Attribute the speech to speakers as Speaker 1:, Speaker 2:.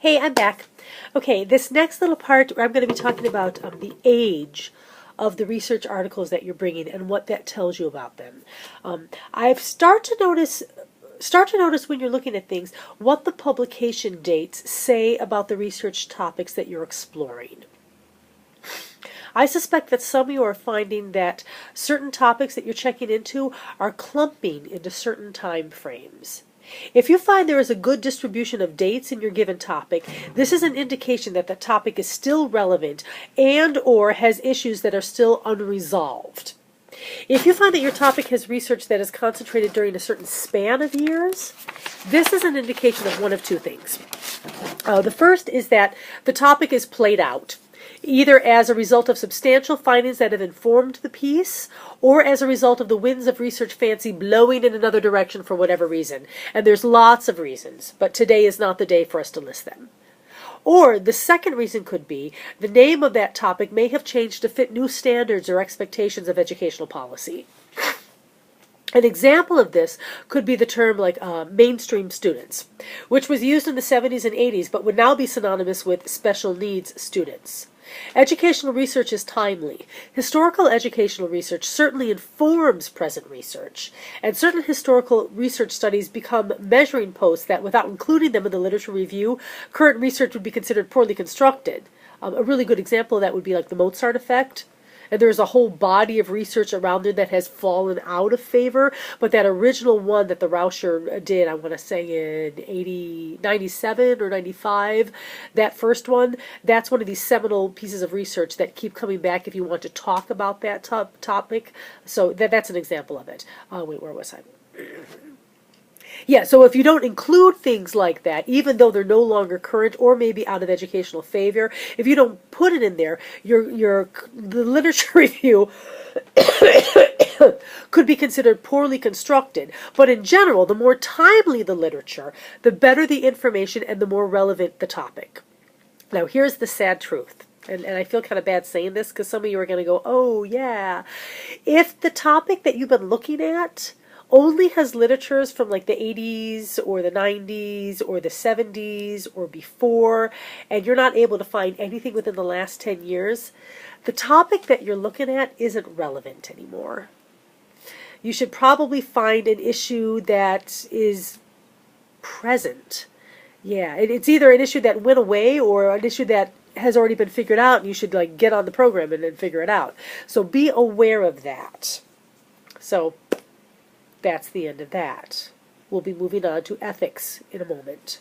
Speaker 1: Hey, I'm back. Okay, this next little part, I'm going to be talking about the age of the research articles that you're bringing and what that tells you about them. I've start to notice when you're looking at things what the publication dates say about the research topics that you're exploring. I suspect that some of you are finding that certain topics that you're checking into are clumping into certain time frames. If you find there is a good distribution of dates in your given topic, this is an indication that the topic is still relevant and or has issues that are still unresolved. If you find that your topic has research that is concentrated during a certain span of years, this is an indication of one of two things. The first is that the topic is played out, either as a result of substantial findings that have informed the piece, or as a result of the winds of research fancy blowing in another direction for whatever reason. And there's lots of reasons, but today is not the day for us to list them. Or the second reason could be the name of that topic may have changed to fit new standards or expectations of educational policy. An example of this could be the term like mainstream students, which was used in the 70s and 80s, but would now be synonymous with special needs students. Educational research is timely. Historical educational research certainly informs present research, and certain historical research studies become measuring posts that, without including them in the literature review, current research would be considered poorly constructed. A really good example of that would be like the Mozart effect. And there's a whole body of research around there that has fallen out of favor, but that original one that the Rauscher did, I want to say in 97 or 95, that first one, that's one of these seminal pieces of research that keep coming back if you want to talk about that topic. So that's an example of it. Wait, where was I? Yeah, so if you don't include things like that, even though they're no longer current or maybe out of educational favor, if you don't put it in there, the literature review could be considered poorly constructed. But in general, the more timely the literature, the better the information and the more relevant the topic. Now, here's the sad truth. And I feel kind of bad saying this because some of you are going to go, oh, yeah. If the topic that you've been looking at only has literatures from like the 80s or the 90s or the 70s or before, and you're not able to find anything within the last 10 years, the topic that you're looking at isn't relevant anymore. You should probably find an issue that is present. Yeah, it's either an issue that went away or an issue that has already been figured out, and you should like get on the program and then figure it out. So be aware of that. So that's the end of that. We'll be moving on to ethics in a moment.